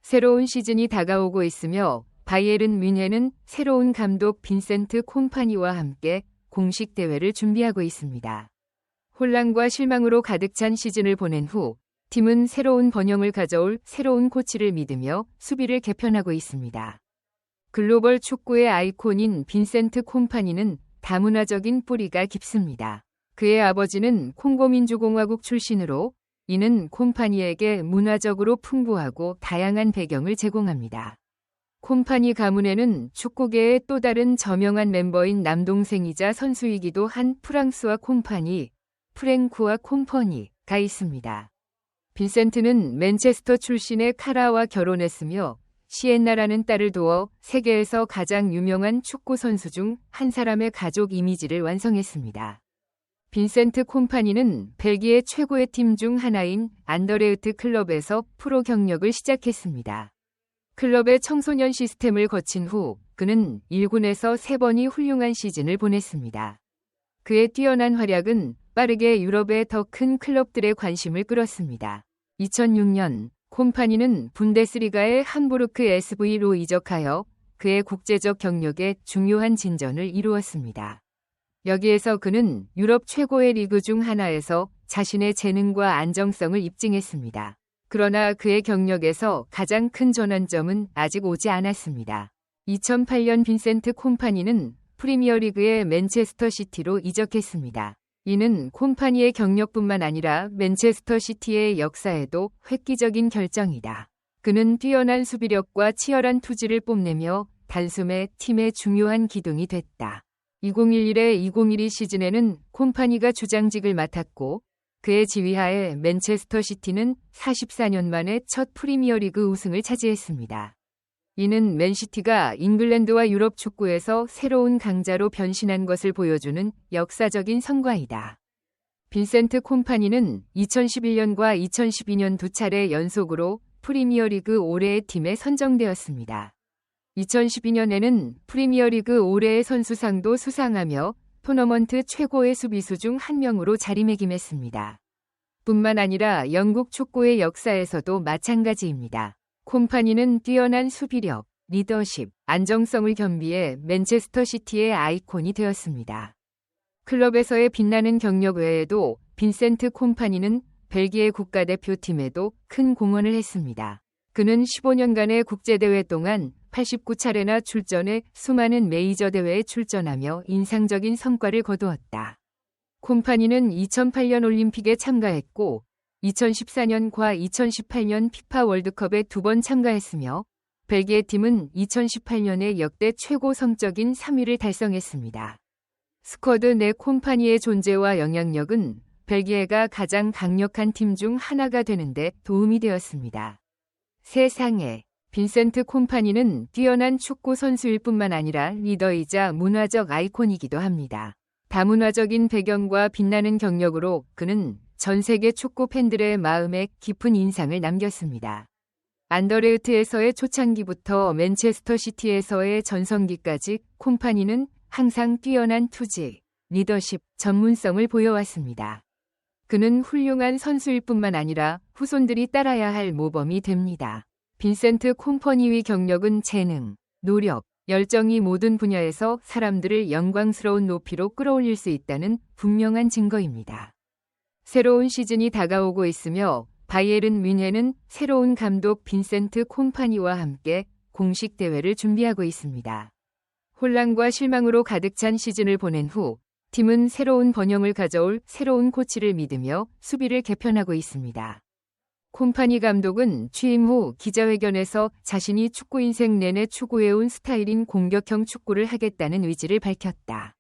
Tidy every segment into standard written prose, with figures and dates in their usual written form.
새로운 시즌이 다가오고 있으며 바이에른 뮌헨은 새로운 감독 빈센트 콤파니와 함께 공식 대회를 준비하고 있습니다. 혼란과 실망으로 가득 찬 시즌을 보낸 후 팀은 새로운 번영을 가져올 새로운 코치를 믿으며 수비를 개편하고 있습니다. 글로벌 축구의 아이콘인 빈센트 콤파니는 다문화적인 뿌리가 깊습니다. 그의 아버지는 콩고민주공화국 출신으로 이는 콤파니에게 문화적으로 풍부하고 다양한 배경을 제공합니다. 콤파니 가문에는 축구계의 또 다른 저명한 멤버인 남동생이자 선수이기도 한 프랑스와 콤파니, 프랭쿠와 콤퍼니가 있습니다. 빈센트는 맨체스터 출신의 카라와 결혼했으며 시엔나라는 딸을 두어 세계에서 가장 유명한 축구 선수 중 한 사람의 가족 이미지를 완성했습니다. 빈센트 콤파니는 벨기에 최고의 팀 중 하나인 안더레흐트 클럽에서 프로 경력을 시작했습니다. 클럽의 청소년 시스템을 거친 후 그는 1군에서 3번이 훌륭한 시즌을 보냈습니다. 그의 뛰어난 활약은 빠르게 유럽의 더 큰 클럽들의 관심을 끌었습니다. 2006년 콤파니는 분데스리가의 함부르크 SV로 이적하여 그의 국제적 경력에 중요한 진전을 이루었습니다. 여기에서 그는 유럽 최고의 리그 중 하나에서 자신의 재능과 안정성을 입증했습니다. 그러나 그의 경력에서 가장 큰 전환점은 아직 오지 않았습니다. 2008년 빈센트 콤파니는 프리미어리그의 맨체스터 시티로 이적했습니다. 이는 콤파니의 경력뿐만 아니라 맨체스터 시티의 역사에도 획기적인 결정이다. 그는 뛰어난 수비력과 치열한 투지를 뽐내며 단숨에 팀의 중요한 기둥이 됐다. 2011-2012 시즌에는 콤파니가 주장직을 맡았고 그의 지휘하에 맨체스터 시티는 44년 만에 첫 프리미어리그 우승을 차지했습니다. 이는 맨시티가 잉글랜드와 유럽 축구에서 새로운 강자로 변신한 것을 보여주는 역사적인 성과이다. 빈센트 콤파니는 2011년과 2012년 두 차례 연속으로 프리미어리그 올해의 팀에 선정되었습니다. 2012년에는 프리미어리그 올해의 선수상도 수상하며 토너먼트 최고의 수비수 중 한 명으로 자리매김했습니다. 뿐만 아니라 영국 축구의 역사에서도 마찬가지입니다. 콤파니는 뛰어난 수비력, 리더십, 안정성을 겸비해 맨체스터 시티의 아이콘이 되었습니다. 클럽에서의 빛나는 경력 외에도 빈센트 콤파니는 벨기에 국가대표팀에도 큰 공헌을 했습니다. 그는 15년간의 국제대회 동안 89차례나 출전해 수많은 메이저 대회에 출전하며 인상적인 성과를 거두었다. 콤파니는 2008년 올림픽에 참가했고 2014년과 2018년 피파 월드컵에 2번 참가했으며 벨기에 팀은 2018년에 역대 최고 성적인 3위를 달성했습니다. 스쿼드 내 콤파니의 존재와 영향력은 벨기에가 가장 강력한 팀 중 하나가 되는데 도움이 되었습니다. 세상에 빈센트 콤파니는 뛰어난 축구 선수일 뿐만 아니라 리더이자 문화적 아이콘이기도 합니다. 다문화적인 배경과 빛나는 경력으로 그는 전 세계 축구 팬들의 마음에 깊은 인상을 남겼습니다. 안더레흐트에서의 초창기부터 맨체스터 시티에서의 전성기까지 콤파니는 항상 뛰어난 투지, 리더십, 전문성을 보여왔습니다. 그는 훌륭한 선수일 뿐만 아니라 후손들이 따라야 할 모범이 됩니다. 빈센트 콤퍼니의 경력은 재능, 노력, 열정이 모든 분야에서 사람들을 영광스러운 높이로 끌어올릴 수 있다는 분명한 증거입니다. 새로운 시즌이 다가오고 있으며 바이에른 뮌헨은 새로운 감독 빈센트 콤파니와 함께 공식 대회를 준비하고 있습니다. 혼란과 실망으로 가득 찬 시즌을 보낸 후 팀은 새로운 번영을 가져올 새로운 코치를 믿으며 수비를 개편하고 있습니다. 콤파니 감독은 취임 후 기자회견에서 자신이 축구 인생 내내 추구해온 스타일인 공격형 축구를 하겠다는 의지를 밝혔다.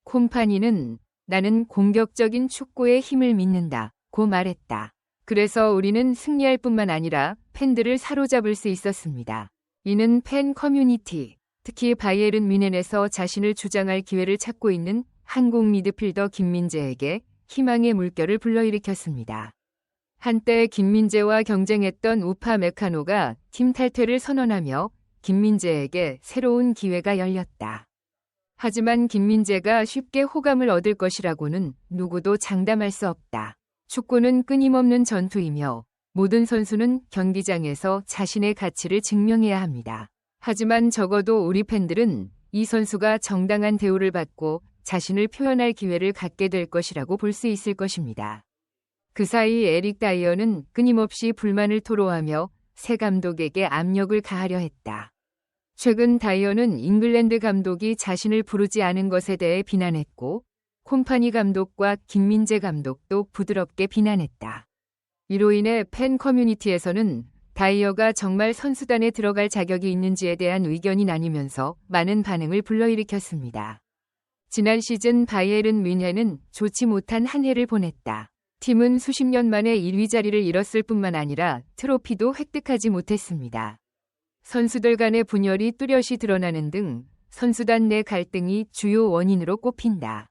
콤파니는 나는 공격적인 축구의 힘을 믿는다고 말했다. 그래서 우리는 승리할 뿐만 아니라 팬들을 사로잡을 수 있었습니다. 이는 팬 커뮤니티, 특히 바이에른 뮌헨에서 자신을 주장할 기회를 찾고 있는 한국 미드필더 김민재에게 희망의 물결을 불러일으켰습니다. 한때 김민재와 경쟁했던 우파 메카노가 팀 탈퇴를 선언하며 김민재에게 새로운 기회가 열렸다. 하지만 김민재가 쉽게 호감을 얻을 것이라고는 누구도 장담할 수 없다. 축구는 끊임없는 전투이며 모든 선수는 경기장에서 자신의 가치를 증명해야 합니다. 하지만 적어도 우리 팬들은 이 선수가 정당한 대우를 받고 자신을 표현할 기회를 갖게 될 것이라고 볼 수 있을 것입니다. 그 사이 에릭 다이어는 끊임없이 불만을 토로하며 새 감독에게 압력을 가하려 했다. 최근 다이어는 잉글랜드 감독이 자신을 부르지 않은 것에 대해 비난했고 콤파니 감독과 김민재 감독도 부드럽게 비난했다. 이로 인해 팬 커뮤니티에서는 다이어가 정말 선수단에 들어갈 자격이 있는지에 대한 의견이 나뉘면서 많은 반응을 불러일으켰습니다. 지난 시즌 바이에른 뮌헨은 좋지 못한 한 해를 보냈다. 팀은 수십 년 만에 1위 자리를 잃었을 뿐만 아니라 트로피도 획득하지 못했습니다. 선수들 간의 분열이 뚜렷이 드러나는 등 선수단 내 갈등이 주요 원인으로 꼽힌다.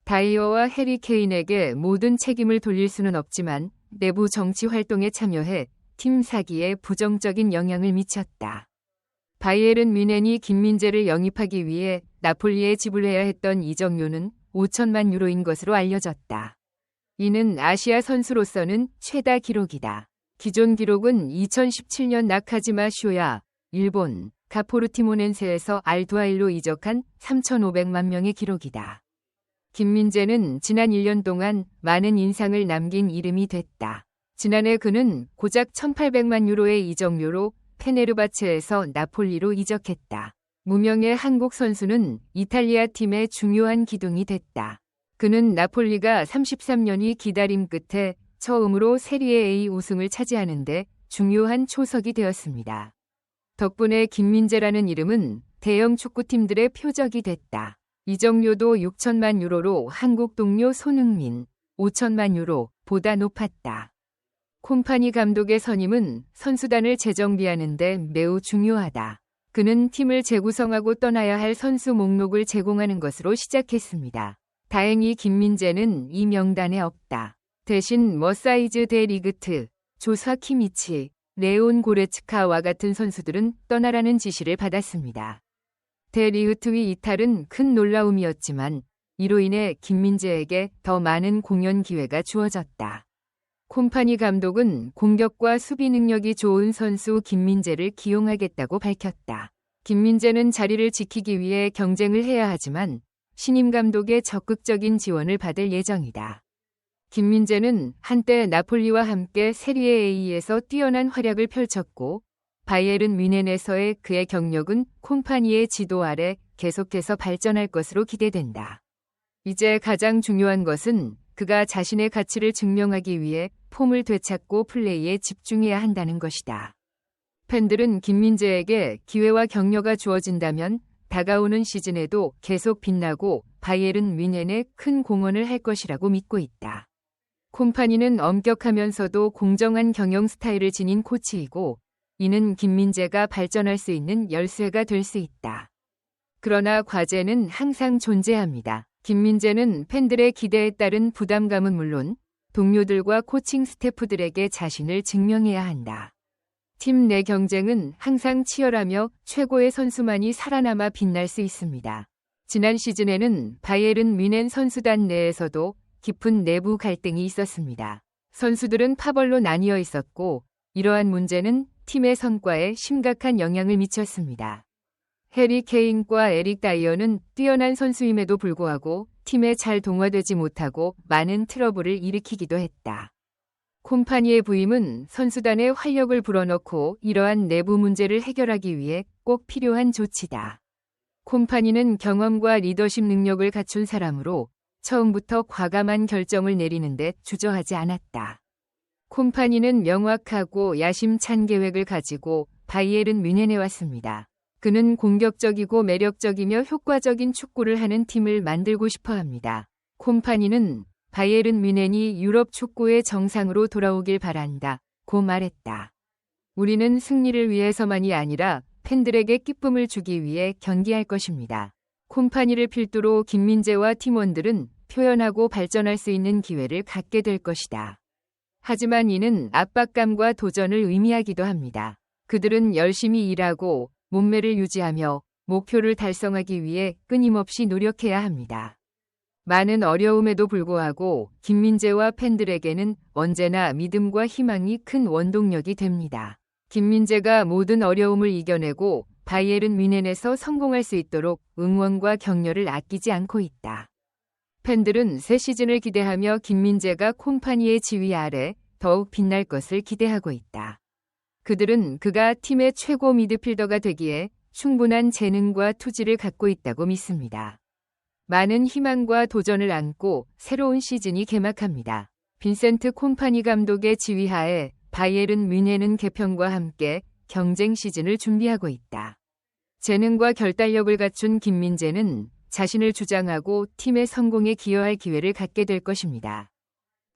다이어와 해리 케인에게 모든 책임을 돌릴 수는 없지만 내부 정치 활동에 참여해 팀 사기에 부정적인 영향을 미쳤다. 바이에른 뮌헨이 김민재를 영입하기 위해 나폴리에 지불해야 했던 이적료는 5천만 유로인 것으로 알려졌다. 이는 아시아 선수로서는 최다 기록이다. 기존 기록은 2017년 나카지마 쇼야, 일본, 가포르티모넨세에서 알두아일로 이적한 3,500만 명의 기록이다. 김민재는 지난 1년 동안 많은 인상을 남긴 이름이 됐다. 지난해 그는 고작 1,800만 유로의 이적료로 페네르바체에서 나폴리로 이적했다. 무명의 한국 선수는 이탈리아 팀의 중요한 기둥이 됐다. 그는 나폴리가 33년이 기다림 끝에 처음으로 세리에 A 우승을 차지하는데 중요한 초석이 되었습니다. 덕분에 김민재라는 이름은 대형 축구팀들의 표적이 됐다. 이적료도 6천만 유로로 한국 동료 손흥민, 5천만 유로보다 높았다. 콤파니 감독의 선임은 선수단을 재정비하는 데 매우 중요하다. 그는 팀을 재구성하고 떠나야 할 선수 목록을 제공하는 것으로 시작했습니다. 다행히 김민재는 이 명단에 없다. 대신 머사이즈 데 리그트, 조사 키미치, 레온 고레츠카와 같은 선수들은 떠나라는 지시를 받았습니다. 데 리흐트위 이탈은 큰 놀라움이었지만 이로 인해 김민재에게 더 많은 공연 기회가 주어졌다. 콤파니 감독은 공격과 수비 능력이 좋은 선수 김민재를 기용하겠다고 밝혔다. 김민재는 자리를 지키기 위해 경쟁을 해야 하지만 신임 감독의 적극적인 지원을 받을 예정이다. 김민재는 한때 나폴리와 함께 세리에 A에서 뛰어난 활약을 펼쳤고 바이에른 뮌헨에서의 그의 경력은 콤파니의 지도 아래 계속해서 발전할 것으로 기대된다. 이제 가장 중요한 것은 그가 자신의 가치를 증명하기 위해 폼을 되찾고 플레이에 집중해야 한다는 것이다. 팬들은 김민재에게 기회와 격려가 주어진다면 다가오는 시즌에도 계속 빛나고 바이에른 뮌헨에 큰 공헌을 할 것이라고 믿고 있다. 콤파니는 엄격하면서도 공정한 경영 스타일을 지닌 코치이고 이는 김민재가 발전할 수 있는 열쇠가 될 수 있다. 그러나 과제는 항상 존재합니다. 김민재는 팬들의 기대에 따른 부담감은 물론 동료들과 코칭 스태프들에게 자신을 증명해야 한다. 팀 내 경쟁은 항상 치열하며 최고의 선수만이 살아남아 빛날 수 있습니다. 지난 시즌에는 바이에른 뮌헨 선수단 내에서도 깊은 내부 갈등이 있었습니다. 선수들은 파벌로 나뉘어 있었고 이러한 문제는 팀의 성과에 심각한 영향을 미쳤습니다. 해리 케인과 에릭 다이어는 뛰어난 선수임에도 불구하고 팀에 잘 동화되지 못하고 많은 트러블을 일으키기도 했다. 콤파니의 부임은 선수단에 활력을 불어넣고 이러한 내부 문제를 해결하기 위해 꼭 필요한 조치다. 콤파니는 경험과 리더십 능력을 갖춘 사람으로 처음부터 과감한 결정을 내리는 데 주저하지 않았다. 콤파니는 명확하고 야심찬 계획을 가지고 바이에른 뮌헨에 왔습니다. 그는 공격적이고 매력적이며 효과적인 축구를 하는 팀을 만들고 싶어 합니다. 콤파니는 바이에른 뮌헨이 유럽 축구의 정상으로 돌아오길 바란다. 고 말했다. 우리는 승리를 위해서만이 아니라 팬들에게 기쁨을 주기 위해 경기할 것입니다. 콤파니를 필두로 김민재와 팀원들은 표현하고 발전할 수 있는 기회를 갖게 될 것이다. 하지만 이는 압박감과 도전을 의미하기도 합니다. 그들은 열심히 일하고 몸매를 유지하며 목표를 달성하기 위해 끊임없이 노력해야 합니다. 많은 어려움에도 불구하고 김민재와 팬들에게는 언제나 믿음과 희망이 큰 원동력이 됩니다. 김민재가 모든 어려움을 이겨내고 바이에른 뮌헨에서 성공할 수 있도록 응원과 격려를 아끼지 않고 있다. 팬들은 새 시즌을 기대하며 김민재가 콤파니의 지휘 아래 더욱 빛날 것을 기대하고 있다. 그들은 그가 팀의 최고 미드필더가 되기에 충분한 재능과 투지를 갖고 있다고 믿습니다. 많은 희망과 도전을 안고 새로운 시즌이 개막합니다. 빈센트 콤파니 감독의 지휘하에 바이에른 뮌헨은 개편과 함께 경쟁 시즌을 준비하고 있다. 재능과 결단력을 갖춘 김민재는 자신을 주장하고 팀의 성공에 기여할 기회를 갖게 될 것입니다.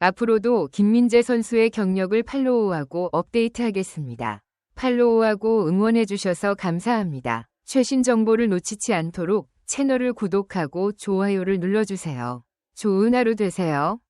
앞으로도 김민재 선수의 경력을 팔로우하고 업데이트하겠습니다. 팔로우하고 응원해주셔서 감사합니다. 최신 정보를 놓치지 않도록 채널을 구독하고 좋아요를 눌러주세요. 좋은 하루 되세요.